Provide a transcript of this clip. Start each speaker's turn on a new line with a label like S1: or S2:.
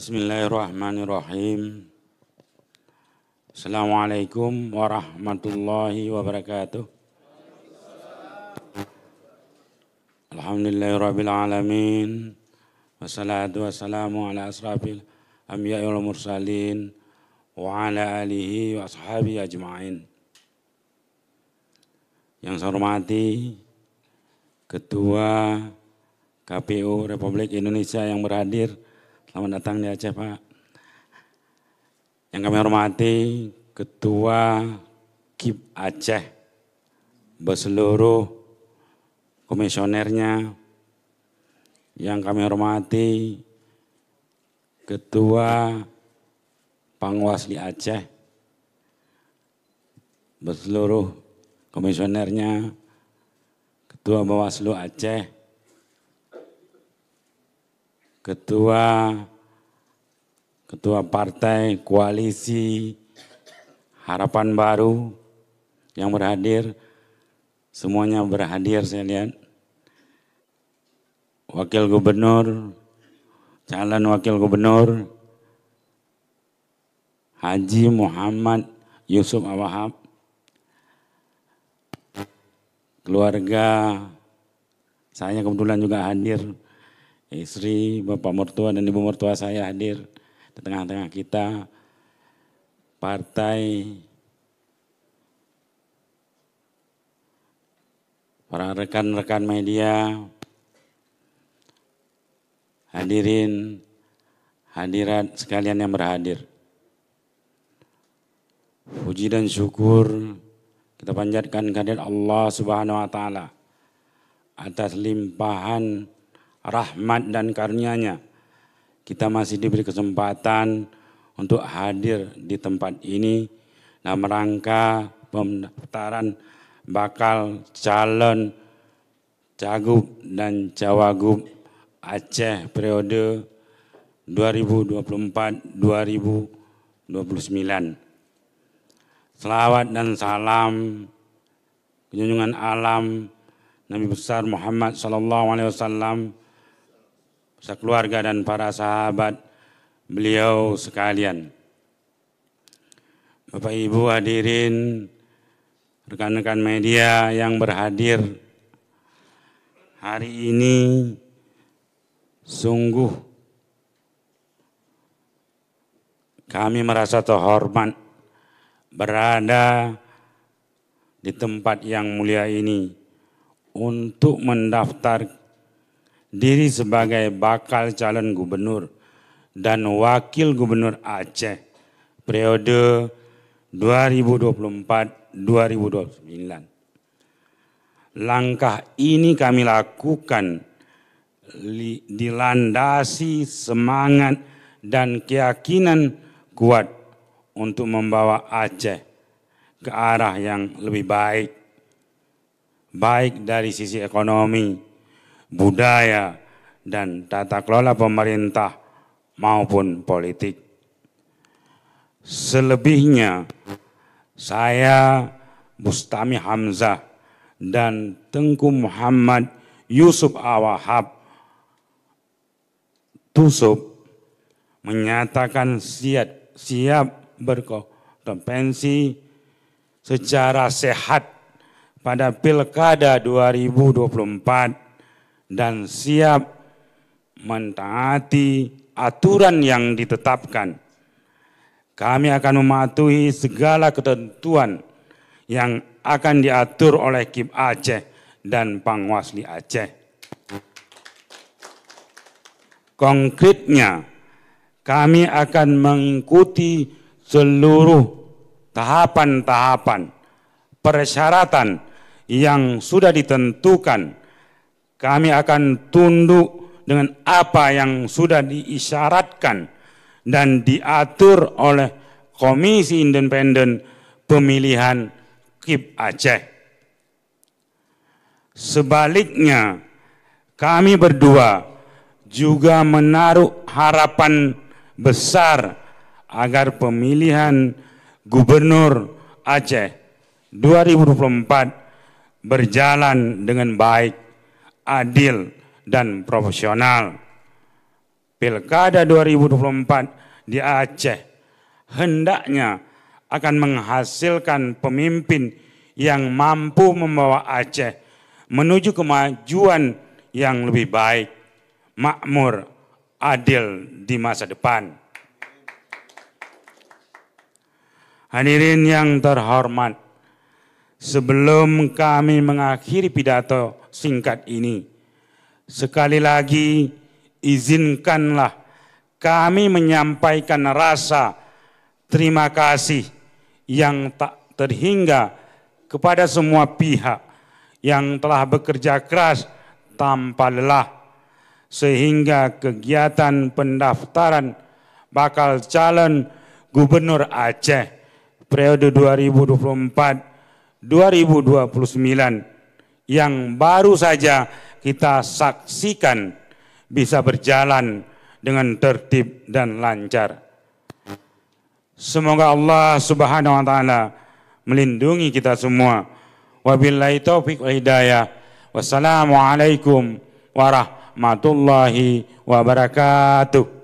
S1: Bismillahirrahmanirrahim. Assalamualaikum warahmatullahi wabarakatuh. Alhamdulillahirabbil alamin. Wassalatu wassalamu ala asrafil anbiya'i wal mursalin wa ala alihi wa ashabihi ajma'in. Yang saya hormati Ketua KPU Republik Indonesia yang berhadir. Selamat datang di Aceh, Pak. Yang kami hormati Ketua KIP Aceh beseluruh komisionernya. Yang kami hormati Ketua Panwasli Aceh beseluruh komisionernya, Ketua Bawaslu Aceh, Ketua Partai Koalisi Harapan Baru yang berhadir, semuanya berhadir saya lihat. Wakil Gubernur, calon Wakil Gubernur, Haji Muhammad Yusuf Awahab, keluarga saya kebetulan juga hadir. Istri, bapak mertua dan ibu mertua saya hadir di tengah-tengah kita. Partai, para rekan-rekan media, hadirin, hadirat sekalian yang berhadir. Puji dan syukur kita panjatkan kehadirat Allah Subhanahu wa taala atas limpahan rahmat dan karunia-Nya. Kita masih diberi kesempatan untuk hadir di tempat ini dalam rangka pendaftaran bakal calon Cagup dan Cawagup Aceh periode 2024-2029. Selawat dan salam junjungan alam Nabi besar Muhammad SAW, keluarga dan para sahabat beliau sekalian. Bapak Ibu hadirin, rekan-rekan media yang berhadir hari ini, sungguh kami merasa terhormat berada di tempat yang mulia ini untuk mendaftar diri sebagai bakal calon gubernur dan wakil gubernur Aceh periode 2024-2029. Langkah ini kami lakukan dilandasi semangat dan keyakinan kuat untuk membawa Aceh ke arah yang lebih baik, baik dari sisi ekonomi, budaya, dan tata kelola pemerintah maupun politik. Selebihnya, saya Bustami Hamzah dan Tengku Muhammad Yusuf Awahab Tusub menyatakan siap berkompetensi secara sehat pada Pilkada 2024 dan siap mentaati aturan yang ditetapkan. Kami akan mematuhi segala ketentuan yang akan diatur oleh KIP Aceh dan Panwasli Aceh. Konkretnya, kami akan mengikuti seluruh tahapan-tahapan persyaratan yang sudah ditentukan. Kami akan tunduk dengan apa yang sudah diisyaratkan dan diatur oleh Komisi Independen Pemilihan KIP Aceh. Sebaliknya, kami berdua juga menaruh harapan besar agar pemilihan Gubernur Aceh 2024 berjalan dengan baik, adil, dan profesional. Pilkada 2024 di Aceh hendaknya akan menghasilkan pemimpin yang mampu membawa Aceh menuju kemajuan yang lebih baik, makmur, adil di masa depan. Hadirin yang terhormat, sebelum kami mengakhiri pidato singkat ini, sekali lagi izinkanlah kami menyampaikan rasa terima kasih yang tak terhingga kepada semua pihak yang telah bekerja keras tanpa lelah sehingga kegiatan pendaftaran bakal calon Gubernur Aceh periode 2024-2029 yang baru saja kita saksikan bisa berjalan dengan tertib dan lancar. Semoga Allah Subhanahu wa taala melindungi kita semua. Wabillahi taufiq wal hidayah. Wassalamualaikum warahmatullahi wabarakatuh.